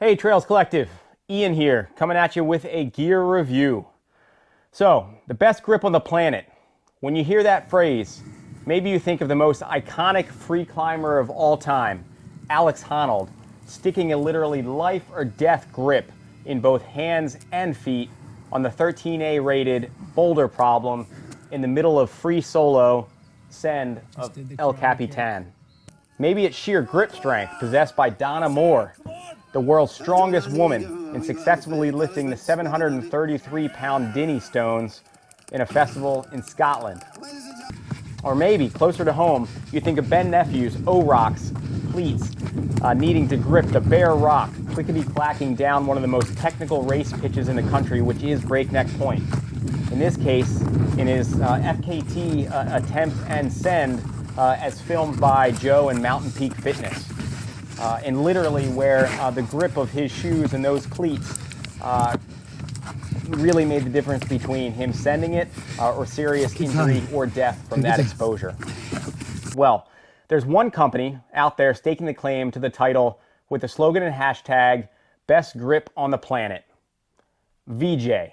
Hey Trails Collective, Ian here, coming at you with a gear review. So, the best grip on the planet. When you hear that phrase, maybe you think of the most iconic free climber of all time, Alex Honnold, sticking a literally life or death grip in both hands and feet on the 13A rated Boulder Problem in the middle of free solo send of El Capitan. Maybe it's sheer grip strength possessed by Donna Moore, the world's strongest woman in successfully lifting the 733-pound Dinnie stones in a festival in Scotland. Or maybe, closer to home, you think of Ben Nephew's O-Rocks cleats needing to grip the bare rock, clickety-clacking down one of the most technical race pitches in the country, which is Breakneck Point. In this case, in his FKT attempt and send as filmed by Joe and Mountain Peak Fitness. And literally where the grip of his shoes and those cleats really made the difference between him sending it or serious injury or death from that exposure. Well, there's one company out there staking the claim to the title with the slogan and hashtag, best grip on the planet. VJ.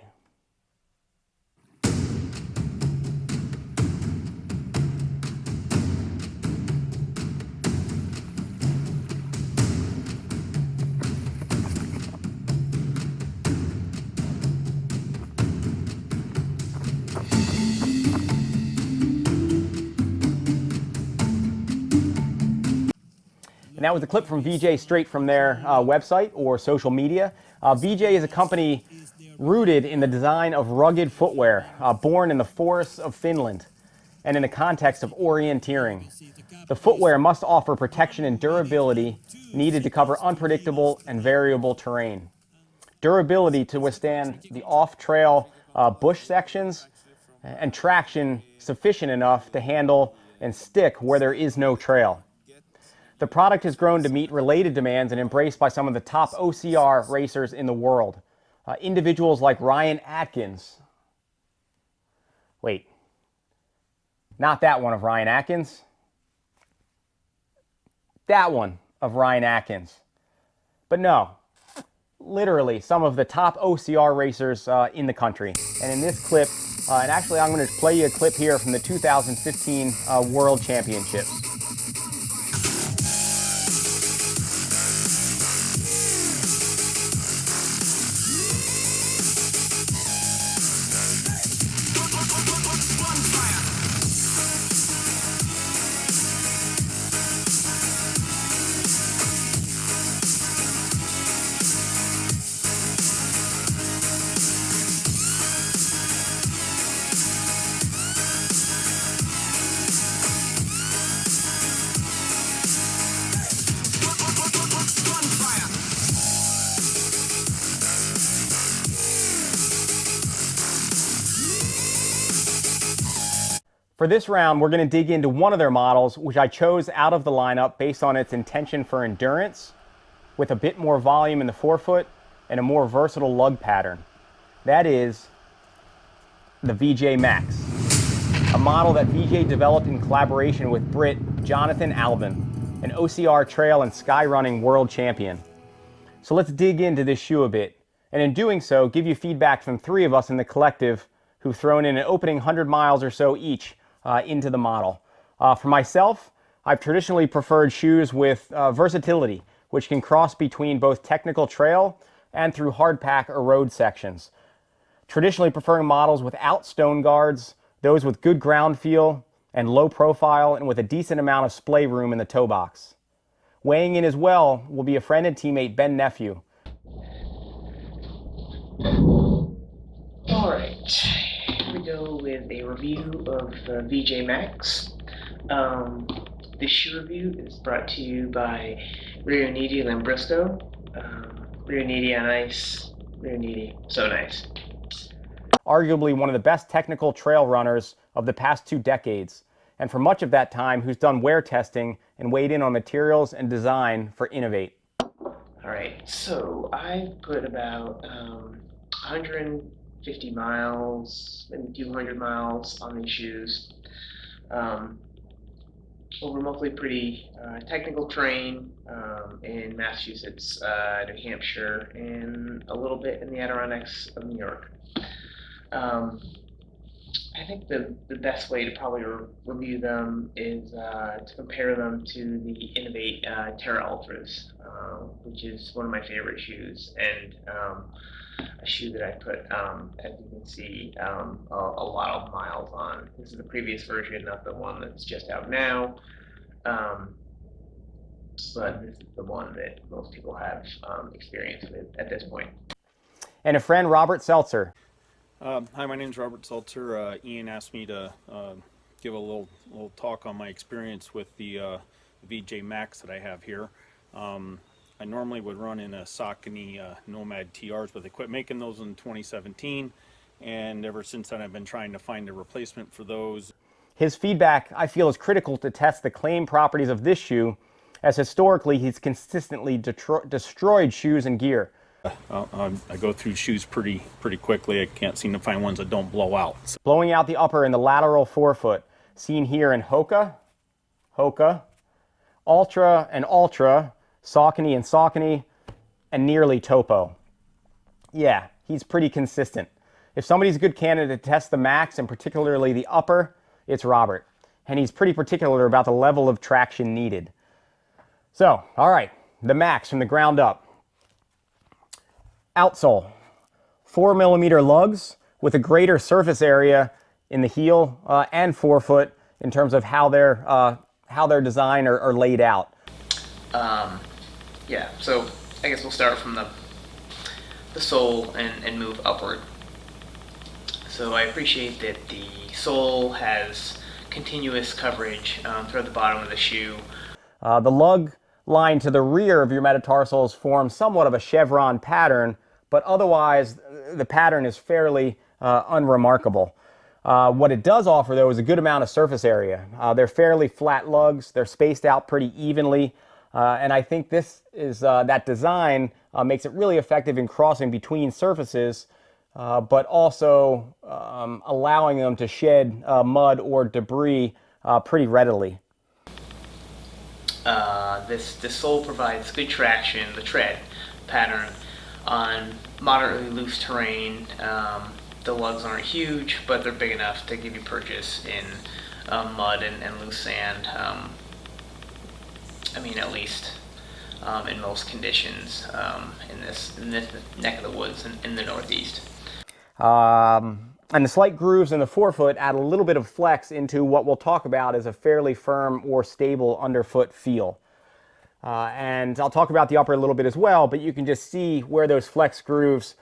And that was a clip from VJ straight from their website or social media. VJ is a company rooted in the design of rugged footwear, born in the forests of Finland and in the context of orienteering. The footwear must offer protection and durability needed to cover unpredictable and variable terrain. Durability to withstand the off-trail bush sections and traction sufficient enough to handle and stick where there is no trail. The product has grown to meet related demands and embraced by some of the top OCR racers in the world. Individuals like Ryan Atkins. Wait, not that one of Ryan Atkins. That one of Ryan Atkins. But no, literally some of the top OCR racers in the country. And in this clip, and actually I'm going to play you a clip here from the 2015 World Championships. For this round, we're going to dig into one of their models, which I chose out of the lineup based on its intention for endurance, with a bit more volume in the forefoot and a more versatile lug pattern. That is the VJ Maxx, a model that VJ developed in collaboration with Brit Jonathan Albin, an OCR trail and skyrunning world champion. So let's dig into this shoe a bit, and in doing so, give you feedback from three of us in the collective who've thrown in an opening 100 miles or so each into the model. For myself, I've traditionally preferred shoes with versatility, which can cross between both technical trail and through hardpack or road sections. Traditionally preferring models without stone guards, those with good ground feel and low profile and with a decent amount of splay room in the toe box. Weighing in as well will be a friend and teammate Ben Nephew. All right. We go with a review of the VJ Maxx. This shoe review is brought to you by Rio Nidi Lambrusco. Rio Nidi on ice, Rio Nidi, so nice. Arguably one of the best technical trail runners of the past 2 decades, and for much of that time who's done wear testing and weighed in on materials and design for Innovate. All right, so I put about 150 miles, maybe 200 miles on these shoes. over mostly pretty technical terrain in Massachusetts, New Hampshire, and a little bit in the Adirondacks of New York. I think the best way to probably review them is to compare them to the Innovate Terra Ultras, which is one of my favorite shoes, and a shoe that I put, as you can see, a lot of miles on. This is the previous version, not the one that's just out now, but this is the one that most people have experience with at this point. And a friend, Robert Seltzer. Hi, my name is Robert Seltzer. Ian asked me to give a little talk on my experience with the VJ Maxx that I have here. I normally would run in a Saucony Nomad TRs, but they quit making those in 2017, and ever since then I've been trying to find a replacement for those. His feedback, I feel, is critical to test the claimed properties of this shoe, as historically he's consistently destroyed shoes and gear. I go through shoes pretty quickly. I can't seem to find ones that don't blow out. So. Blowing out the upper and the lateral forefoot, seen here in Hoka, Ultra and Ultra, Saucony and Saucony, and nearly Topo. Yeah, he's pretty consistent. If somebody's a good candidate to test the Max, and particularly the upper, it's Robert. And he's pretty particular about the level of traction needed. So, all right, the Max from the ground up. Outsole, 4mm lugs with a greater surface area in the heel and forefoot in terms of how they're designed or laid out. Yeah, so I guess we'll start from the sole and move upward. So I appreciate that the sole has continuous coverage throughout the bottom of the shoe. The lug line to the rear of your metatarsals forms somewhat of a chevron pattern, but otherwise the pattern is fairly unremarkable. What it does offer, though, is a good amount of surface area. They're fairly flat lugs. They're spaced out pretty evenly. And I think this is that design makes it really effective in crossing between surfaces, but also allowing them to shed mud or debris pretty readily. This sole provides good traction, the tread pattern, on moderately loose terrain. The lugs aren't huge, but they're big enough to give you purchase in mud and loose sand. I mean, at least in most conditions in this neck of the woods in the Northeast. And the slight grooves in the forefoot add a little bit of flex into what we'll talk about as a fairly firm or stable underfoot feel. And I'll talk about the upper a little bit as well, but you can just see where those flex grooves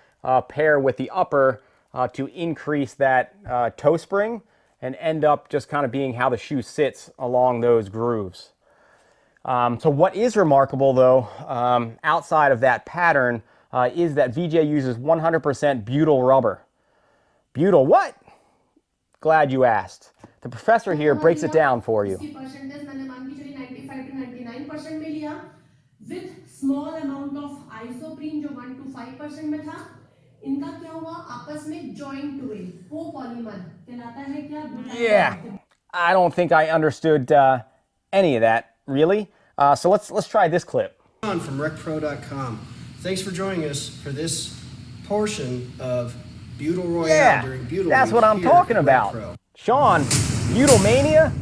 pair with the upper to increase that toe spring and end up just kind of being how the shoe sits along those grooves. So what is remarkable, though, outside of that pattern, is that VJ uses 100% butyl rubber. Butyl what? Glad you asked. The professor here breaks it down for you. With small amount of isoprene जो 1 to 5% में था, इनका क्या हुआ आपस में joint हुए, copolymer कहलाता है क्या? Yeah, I don't think I understood any of that really. So let's try this clip. From recpro.com. Thanks for joining us for this portion of Butyl Royale during Butyl that's Week what I'm here talking at about. RecPro. Sean, Butyl Mania,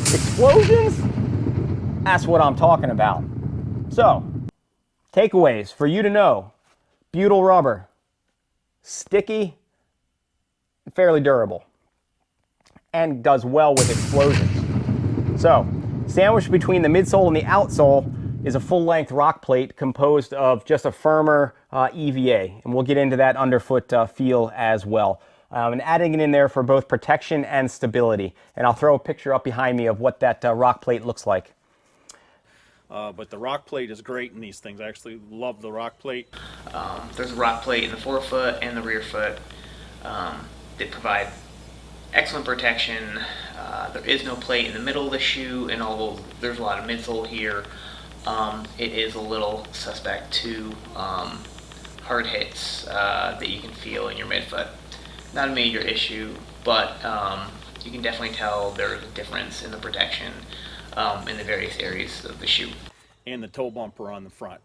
explosions, that's what I'm talking about. So, takeaways for you to know. Butyl rubber, sticky, fairly durable, and does well with explosions. So, sandwiched between the midsole and the outsole is a full-length rock plate composed of just a firmer EVA, and we'll get into that underfoot feel as well. And adding it in there for both protection and stability. And I'll throw a picture up behind me of what that rock plate looks like. But the rock plate is great in these things. I actually love the rock plate. There's a rock plate in the forefoot and the rear foot. They provide excellent protection. There is no plate in the middle of the shoe, and although there's a lot of midsole here, it is a little suspect to hard hits that you can feel in your midfoot. Not a major issue, but you can definitely tell there's a difference in the protection in the various areas of the shoe. And the toe bumper on the front,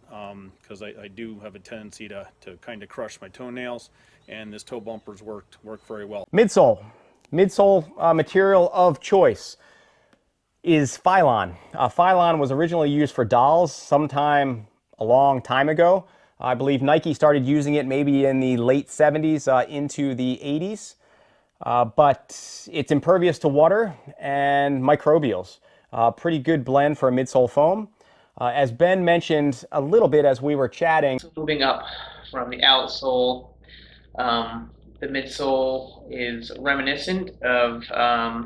because I do have a tendency to kind of crush my toenails, and this toe bumper's worked very well. Midsole. Midsole material of choice is Phylon. Phylon was originally used for dolls sometime a long time ago. I believe Nike started using it maybe in the late 70s into the 80s. But it's impervious to water and microbials. Pretty good blend for a midsole foam. As Ben mentioned a little bit as we were chatting. So moving up from the outsole, the midsole is reminiscent of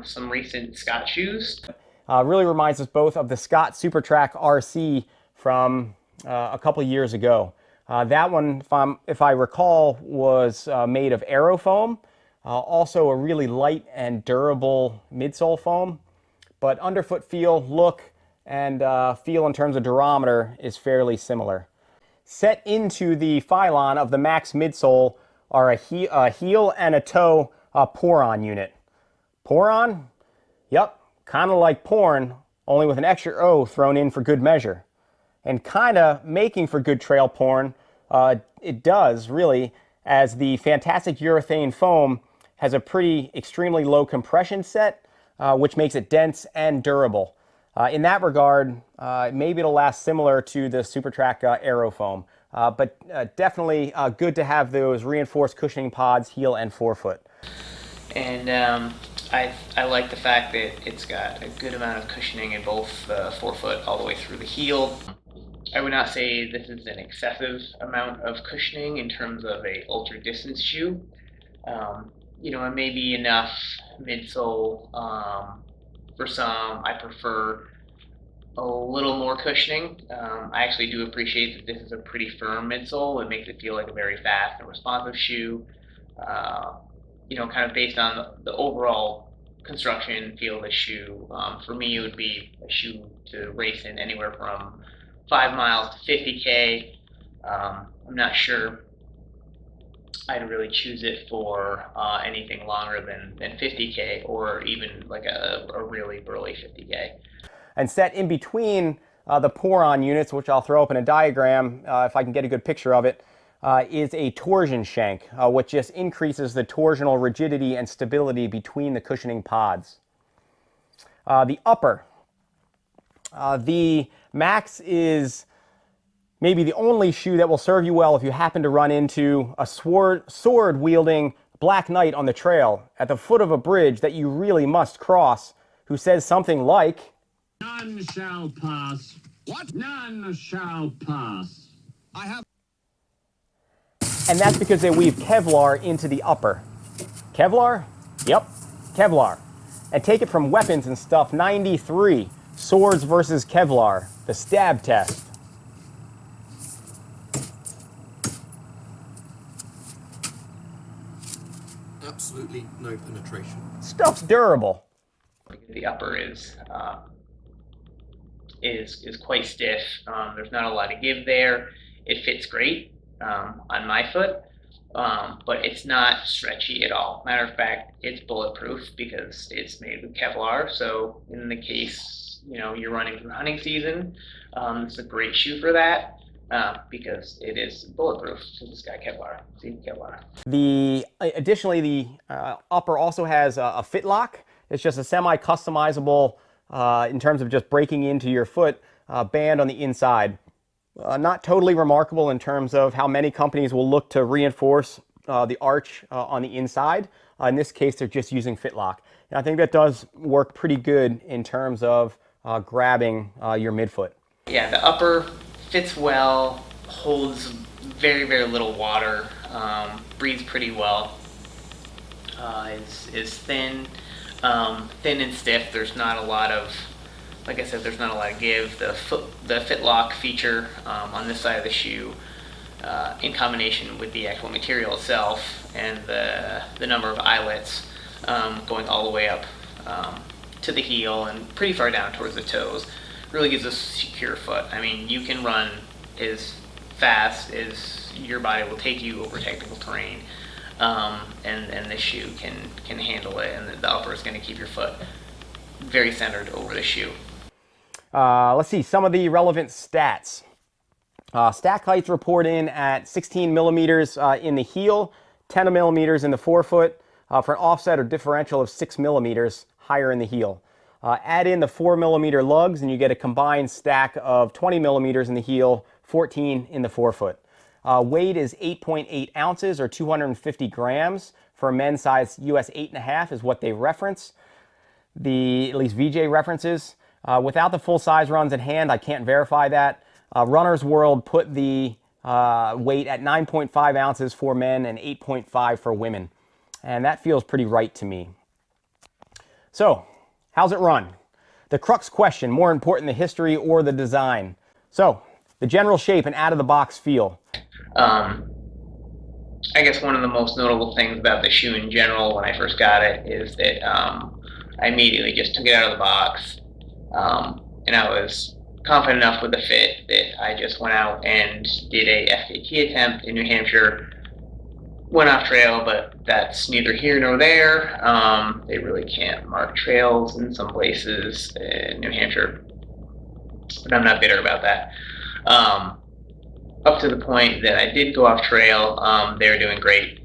some recent Scott shoes. Really reminds us both of the Scott Supertrack RC from a couple years ago. That one, if I recall, was made of aerofoam. Also a really light and durable midsole foam. But underfoot feel, look, and feel in terms of durometer is fairly similar. Set into the Phylon of the Max midsole are a heel and a toe pour-on unit. Pour-on? Yep, kind of like porn, only with an extra O thrown in for good measure. And kind of making for good trail porn, it does really, as the fantastic urethane foam has a pretty extremely low compression set, which makes it dense and durable. In that regard, maybe it'll last similar to the Supertrack Aerofoam, but definitely good to have those reinforced cushioning pods, heel and forefoot. And I like the fact that it's got a good amount of cushioning in both the forefoot all the way through the heel. I would not say this is an excessive amount of cushioning in terms of a ultra distance shoe. You know, it may be enough midsole for some. I prefer a little more cushioning. I actually do appreciate that this is a pretty firm midsole. It makes it feel like a very fast and responsive shoe. You know, kind of based on the overall construction and feel of the shoe. For me, it would be a shoe to race in anywhere from 5 miles to 50K. I'm not sure I'd really choose it for anything longer than 50K or even like a really burly 50K. And set in between the pour-on units, which I'll throw up in a diagram if I can get a good picture of it, is a torsion shank, which just increases the torsional rigidity and stability between the cushioning pods. The upper. The Max is maybe the only shoe that will serve you well if you happen to run into a sword-wielding black knight on the trail at the foot of a bridge that you really must cross, who says something like, "None shall pass." What? "None shall pass." I have. And that's because they weave Kevlar into the upper. Kevlar? Yep, Kevlar. And take it from Weapons and Stuff 93, Swords versus Kevlar, the stab test. Absolutely no penetration. Stuff's durable. The upper is quite stiff. There's not a lot of give there. It fits great on my foot, but it's not stretchy at all. Matter of fact, it's bulletproof because it's made with Kevlar. So in the case, you know, you're running through hunting season, it's a great shoe for that. Because it is bulletproof. So it's got Kevlar. See, Kevlar. Additionally, the upper also has a fitlock. It's just a semi-customizable, in terms of just breaking into your foot, band on the inside. Not totally remarkable in terms of how many companies will look to reinforce the arch on the inside. In this case, they're just using fitlock. And I think that does work pretty good in terms of grabbing your midfoot. Yeah, the upper fits well, holds very, very little water, breathes pretty well, is thin, thin and stiff. There's not a lot of, like I said, there's not a lot of give. The fitlock feature on this side of the shoe, in combination with the actual material itself and the number of eyelets going all the way up to the heel and pretty far down towards the toes, really gives a secure foot. I mean, you can run as fast as your body will take you over technical terrain, and this shoe can handle it, and the upper is going to keep your foot very centered over the shoe. Let's see some of the relevant stats. Stack heights report in at 16 millimeters in the heel, 10 millimeters in the forefoot, for an offset or differential of 6 millimeters higher in the heel. Add in the 4 millimeter lugs and you get a combined stack of 20 millimeters in the heel, 14 in the forefoot. Weight is 8.8 ounces or 250 grams. For a men's size, US 8.5 is what they reference. At least VJ references. Without the full size runs in hand, I can't verify that. Runner's World put the weight at 9.5 ounces for men and 8.5 for women. And that feels pretty right to me. So, how's it run? The crux question, more important, the history or the design? So, the general shape and out-of-the-box feel. I guess one of the most notable things about the shoe in general when I first got it is that I immediately just took it out of the box, and I was confident enough with the fit that I just went out and did a FKT attempt in New Hampshire. Went off trail, but that's neither here nor there. They really can't mark trails in some places in New Hampshire, but I'm not bitter about that. Up to the point that I did go off trail, they were doing great,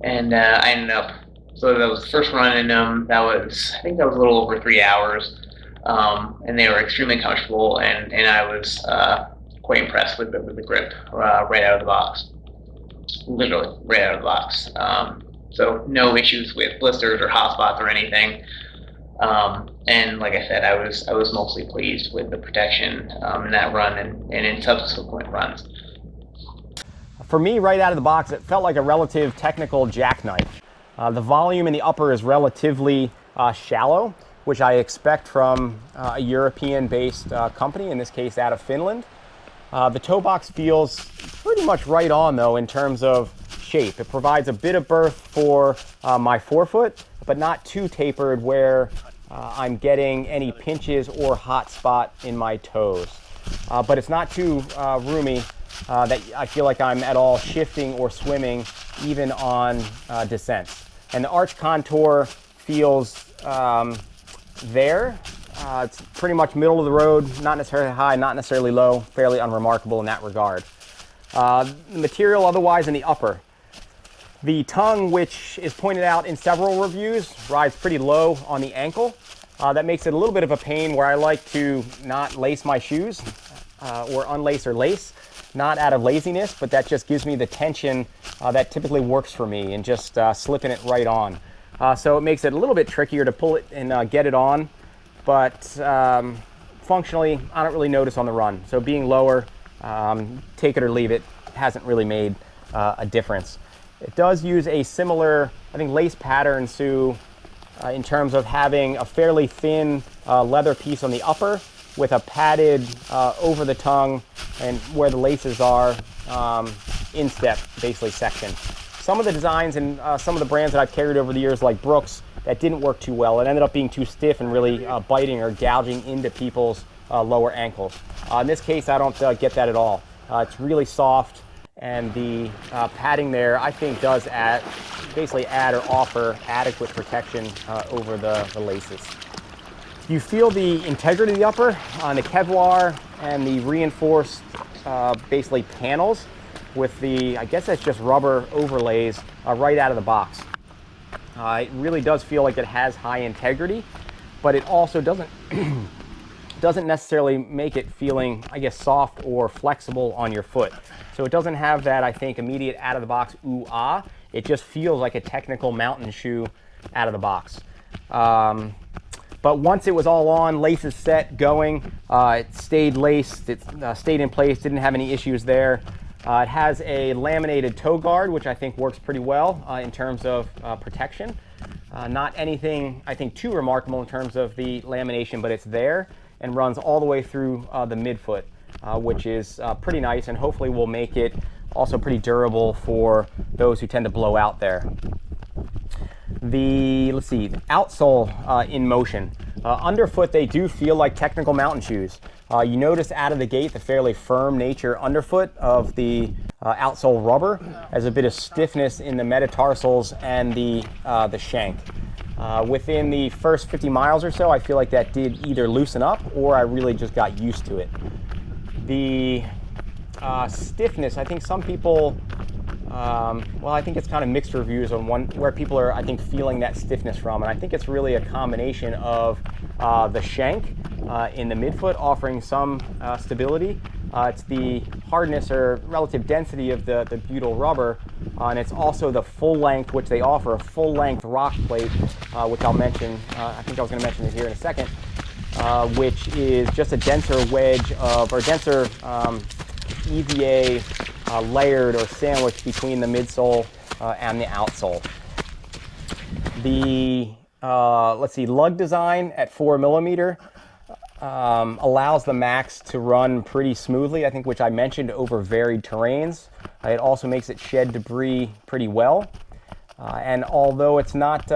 and I ended up. So that was the first run in them. I think that was a little over 3 hours, and they were extremely comfortable, and I was quite impressed with the grip right out of the box. Literally right out of the box. So no issues with blisters or hot spots or anything. And like I said, I was mostly pleased with the protection in that run and in subsequent runs. For me, right out of the box, it felt like a relative technical jackknife. The volume in the upper is relatively shallow, which I expect from a European-based company, in this case out of Finland. The toe box feels pretty much right on, though, in terms of shape. It provides a bit of berth for my forefoot, but not too tapered where I'm getting any pinches or hot spot in my toes. But it's not too roomy that I feel like I'm at all shifting or swimming, even on descents. And the arch contour feels there. It's pretty much middle of the road, not necessarily high, not necessarily low, fairly unremarkable in that regard. The material otherwise in the upper. The tongue, which is pointed out in several reviews, rides pretty low on the ankle. That makes it a little bit of a pain where I like to not lace my shoes or unlace or lace, not out of laziness, but that just gives me the tension that typically works for me and just slipping it right on. So it makes it a little bit trickier to pull it and get it on. But functionally, I don't really notice on the run. So being lower, take it or leave it, hasn't really made a difference. It does use a similar, I think, lace pattern to in terms of having a fairly thin leather piece on the upper with a padded over the tongue and where the laces are instep, basically section. Some of the designs and some of the brands that I've carried over the years, like Brooks, that didn't work too well. It ended up being too stiff and really biting or gouging into people's lower ankles. In this case, I don't get that at all. It's really soft, and the padding there, I think, does basically add or offer adequate protection over the laces. You feel the integrity of the upper on the Kevlar and the reinforced basically panels with the, I guess that's just rubber overlays right out of the box. It really does feel like it has high integrity, but it also doesn't necessarily make it feeling, I guess, soft or flexible on your foot. So it doesn't have that, I think, immediate out of the box ooh ah. It just feels like a technical mountain shoe out of the box. But once it was all on, laces set, going, it stayed laced, it stayed in place, didn't have any issues there. It has a laminated toe guard, which I think works pretty well in terms of protection. Not anything, I think, too remarkable in terms of the lamination, but it's there and runs all the way through the midfoot, which is pretty nice and hopefully will make it also pretty durable for those who tend to blow out there. Let's see, the outsole in motion. Underfoot, they do feel like technical mountain shoes. You notice out of the gate the fairly firm nature underfoot of the outsole rubber. Has a bit of stiffness in the metatarsals and the shank. Within the first 50 miles or so, I feel like that did either loosen up or I really just got used to it. The stiffness, I think some people, well, I think it's kind of mixed reviews on where people are, I think, feeling that stiffness from. And I think it's really a combination of the shank in the midfoot offering some stability. It's the hardness or relative density of the butyl rubber, and it's also the full length, which they offer, a full length rock plate, which I'll mention, I think I was going to mention it here in a second, which is just a denser wedge of, or denser EVA layered or sandwiched between the midsole and the outsole. The, let's see, lug design at 4mm allows the Maxx to run pretty smoothly, I think, which I mentioned, over varied terrains. It also makes it shed debris pretty well. And although it's not,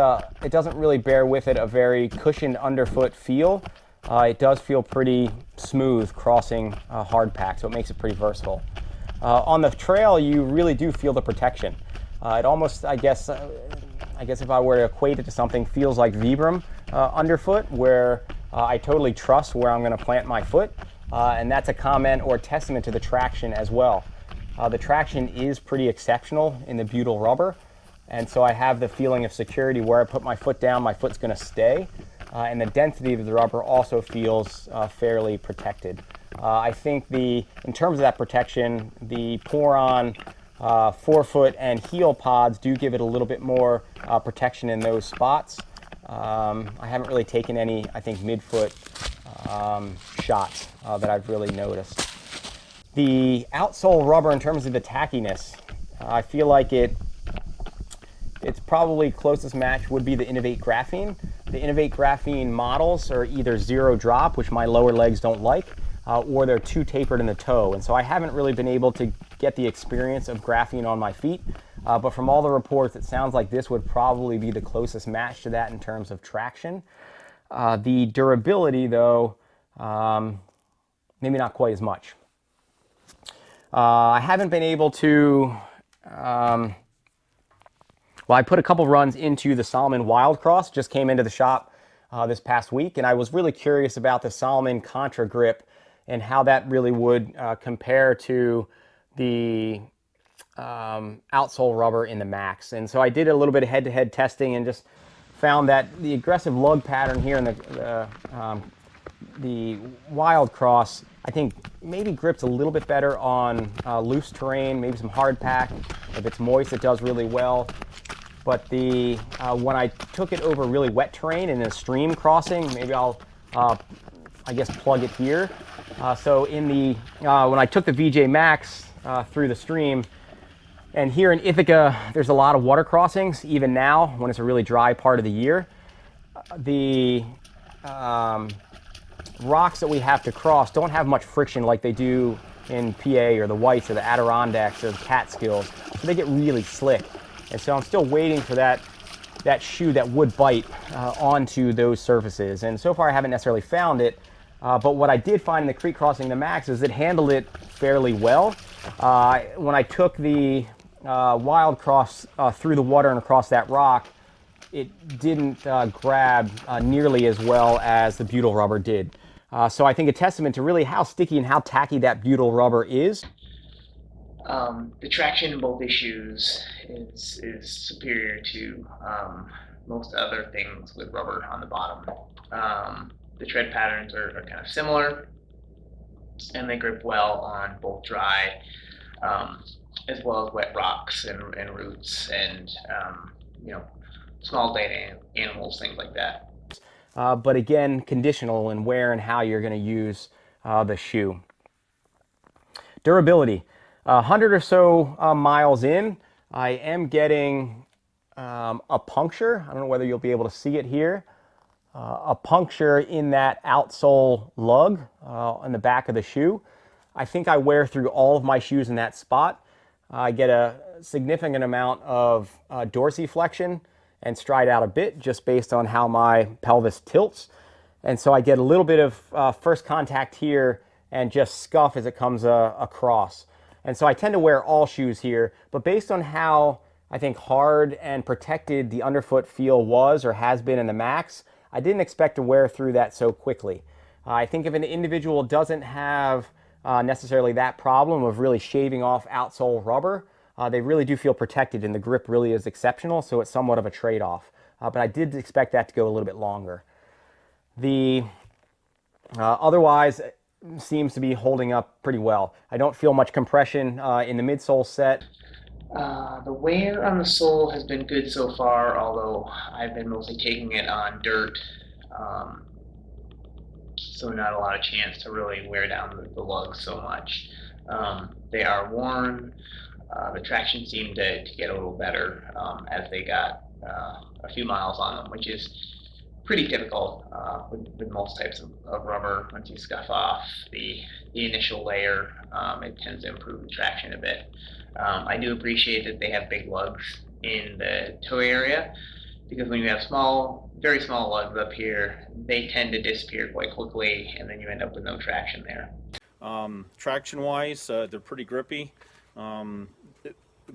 it doesn't really bear with it a very cushioned underfoot feel, it does feel pretty smooth crossing hard pack, so it makes it pretty versatile. On the trail, you really do feel the protection. It almost, I guess if I were to equate it to something, feels like Vibram underfoot, where I totally trust where I'm going to plant my foot, and that's a comment or testament to the traction as well. The traction is pretty exceptional in the butyl rubber, and so I have the feeling of security where I put my foot down, my foot's going to stay, and the density of the rubber also feels fairly protected. I think in terms of that protection, the Poron forefoot and heel pods do give it a little bit more protection in those spots. I haven't really taken any, I think, midfoot shots that I've really noticed. The outsole rubber, in terms of the tackiness, I feel like its probably closest match would be the Innovate Graphene. The Innovate Graphene models are either zero drop, which my lower legs don't like, or they're too tapered in the toe. And so I haven't really been able to get the experience of graphene on my feet. But from all the reports, it sounds like this would probably be the closest match to that in terms of traction. The durability, though, maybe not quite as much. I haven't been able to, well, I put a couple runs into the Salomon Wild Cross, just came into the shop this past week, and I was really curious about the Salomon Contra Grip and how that really would compare to the outsole rubber in the Maxx. And so I did a little bit of head-to-head testing and just found that the aggressive lug pattern here in the Wild Cross, I think maybe grips a little bit better on loose terrain, maybe some hard pack. If it's moist, it does really well. But when I took it over really wet terrain in a stream crossing, maybe I'll, I guess, plug it here. So when I took the VJ Maxx through the stream, and here in Ithaca, there's a lot of water crossings, even now when it's a really dry part of the year. The rocks that we have to cross don't have much friction like they do in PA or the Whites or the Adirondacks or the Catskills, so they get really slick. And so I'm still waiting for that shoe that would bite onto those surfaces. And so far I haven't necessarily found it, but what I did find in the creek crossing the Maxx is it handled it fairly well. When I took the Wild Cross through the water and across that rock, it didn't grab nearly as well as the butyl rubber did. So I think a testament to really how sticky and how tacky that butyl rubber is. The traction in both these shoes is superior to most other things with rubber on the bottom. The tread patterns are kind of similar, and they grip well on both dry as well as wet rocks and roots and small dead animals, things like that. But again, conditional in where and how you're going to use the shoe. Durability. 100 or so miles in, I am getting a puncture. I don't know whether you'll be able to see it here. A puncture in that outsole lug on the back of the shoe. I think I wear through all of my shoes in that spot. I get a significant amount of dorsiflexion and stride out a bit just based on how my pelvis tilts. And so I get a little bit of first contact here and just scuff as it comes across. And so I tend to wear all shoes here, but based on how I think hard and protected the underfoot feel was or has been in the Maxx, I didn't expect to wear through that so quickly. I think if an individual doesn't have necessarily that problem of really shaving off outsole rubber, they really do feel protected and the grip really is exceptional, so it's somewhat of a trade-off. But I did expect that to go a little bit longer. The otherwise seems to be holding up pretty well. I don't feel much compression in the midsole set. The wear on the sole has been good so far, although I've been mostly taking it on dirt, so not a lot of chance to really wear down the lugs so much. They are worn. The traction seemed to get a little better as they got a few miles on them, which is pretty typical with most types of rubber. Once you scuff off the initial layer, it tends to improve the traction a bit. I do appreciate that they have big lugs in the toe area, because when you have very small lugs up here, they tend to disappear quite quickly, and then you end up with no traction there. Traction wise, they're pretty grippy.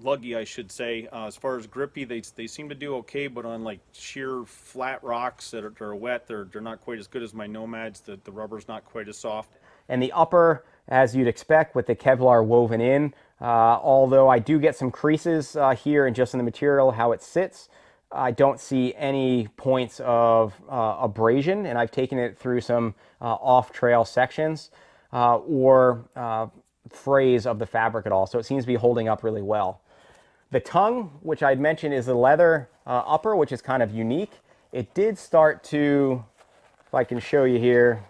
Luggy, I should say. As far as grippy, they seem to do okay, but on like sheer flat rocks that are wet, they're not quite as good as my Nomads. The rubber's not quite as soft. And the upper, as you'd expect, with the Kevlar woven in, although I do get some creases here and just in the material, how it sits, I don't see any points of abrasion, and I've taken it through some off-trail sections or frays of the fabric at all, so it seems to be holding up really well. The tongue, which I'd mentioned, is a leather upper, which is kind of unique. It did start to, if I can show you here,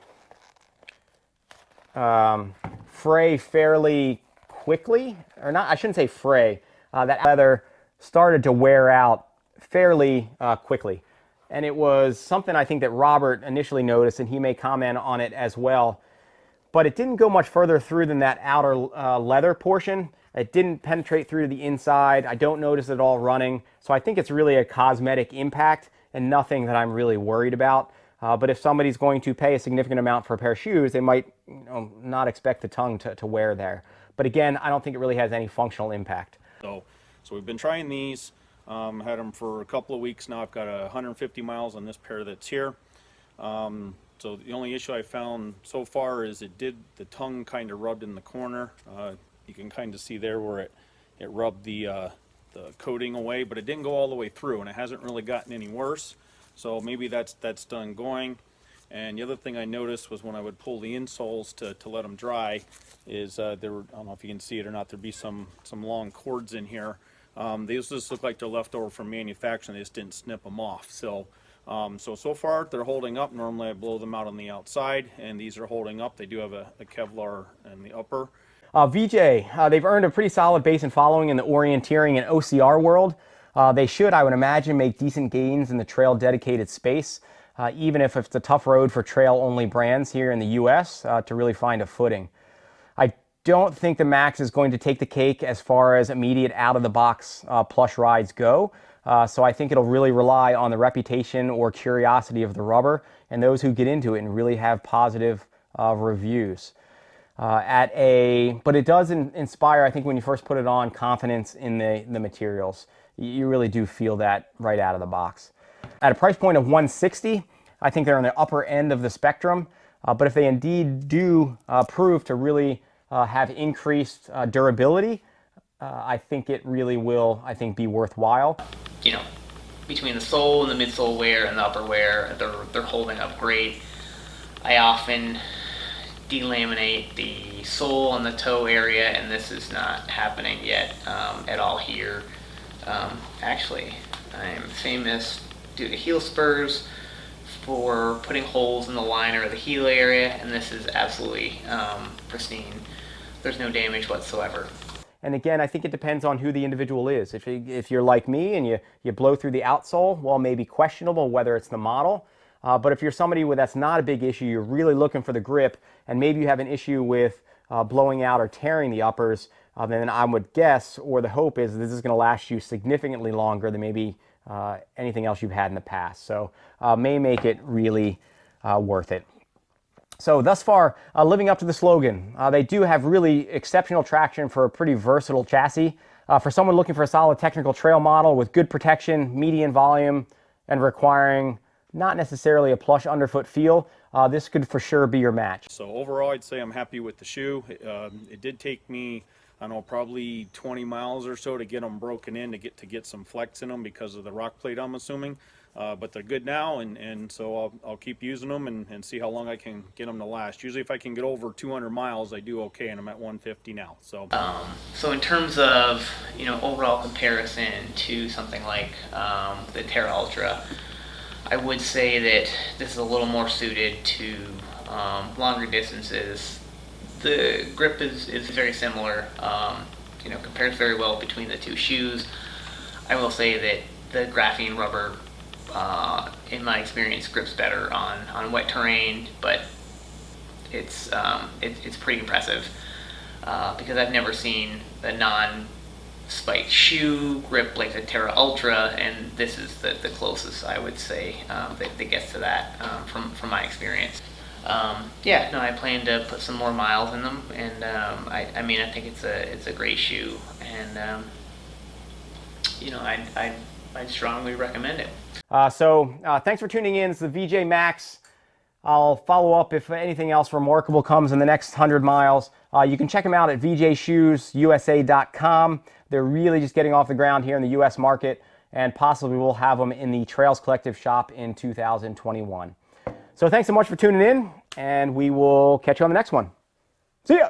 fray fairly quickly, or not, I shouldn't say fray. That leather started to wear out fairly quickly. And it was something I think that Robert initially noticed, and he may comment on it as well. But it didn't go much further through than that outer leather portion. It didn't penetrate through to the inside. I don't notice it all running. So I think it's really a cosmetic impact and nothing that I'm really worried about. But if somebody's going to pay a significant amount for a pair of shoes, they might not expect the tongue to wear there. But again, I don't think it really has any functional impact. So we've been trying these. Had them for a couple of weeks now. I've got 150 miles on this pair that's here. So the only issue I found so far is the tongue kind of rubbed in the corner. You can kind of see there where it rubbed the coating away, but it didn't go all the way through, and it hasn't really gotten any worse. So maybe that's done going. And the other thing I noticed was when I would pull the insoles to let them dry, is there were, I don't know if you can see it or not, there'd be some long cords in here. These just look like they're left over from manufacturing. They just didn't snip them off. So far they're holding up. Normally I blow them out on the outside, and these are holding up. They do have a Kevlar in the upper. VJ, they've earned a pretty solid base and following in the orienteering and OCR world. They should, I would imagine, make decent gains in the trail dedicated space, even if it's a tough road for trail only brands here in the US to really find a footing. I don't think the Maxx is going to take the cake as far as immediate out of the box plush rides go. So I think it'll really rely on the reputation or curiosity of the rubber and those who get into it and really have positive reviews. But it does inspire, I think, when you first put it on, confidence in the materials. You really do feel that right out of the box. At a price point of $160, I think they're on the upper end of the spectrum. But if they indeed do prove to really have increased durability, I think it really will, be worthwhile. You know, between the sole and the midsole wear and the upper wear, they're holding up great. I often delaminate the sole on the toe area, and this is not happening yet at all here. Actually, I'm famous due to heel spurs for putting holes in the liner of the heel area, and this is absolutely pristine. There's no damage whatsoever. And again, I think it depends on who the individual is. If you're like me and you blow through the outsole, well, maybe questionable whether it's the model. But if you're somebody that's not a big issue, you're really looking for the grip, and maybe you have an issue with blowing out or tearing the uppers, then I would guess, or the hope is, this is going to last you significantly longer than maybe anything else you've had in the past. So may make it really worth it. So thus far, living up to the slogan, they do have really exceptional traction for a pretty versatile chassis. For someone looking for a solid technical trail model with good protection, median volume, and requiring not necessarily a plush underfoot feel, this could for sure be your match. So overall, I'd say I'm happy with the shoe. It did take me, I don't know, probably 20 miles or so to get them broken in, to get some flex in them because of the rock plate, I'm assuming. But they're good now, and so I'll keep using them and see how long I can get them to last. Usually if I can get over 200 miles, I do okay, and I'm at 150 now. So in terms of, overall comparison to something like the Terra Ultra, I would say that this is a little more suited to longer distances. The grip is very similar, compares very well between the two shoes. I will say that the graphene rubber, in my experience, grips better on wet terrain, but it's pretty impressive because I've never seen a non-spiked shoe grip like the Terra Ultra, and this is the closest I would say that gets to that from my experience. I plan to put some more miles in them, and I think it's a great shoe, and I'd strongly recommend it. Thanks for tuning in. It's the VJ Maxx. I'll follow up if anything else remarkable comes in the next 100 miles. You can check them out at vjshoesusa.com. They're really just getting off the ground here in the U.S. market, and possibly we'll have them in the Trails Collective shop in 2021. So thanks so much for tuning in, and we will catch you on the next one. See ya!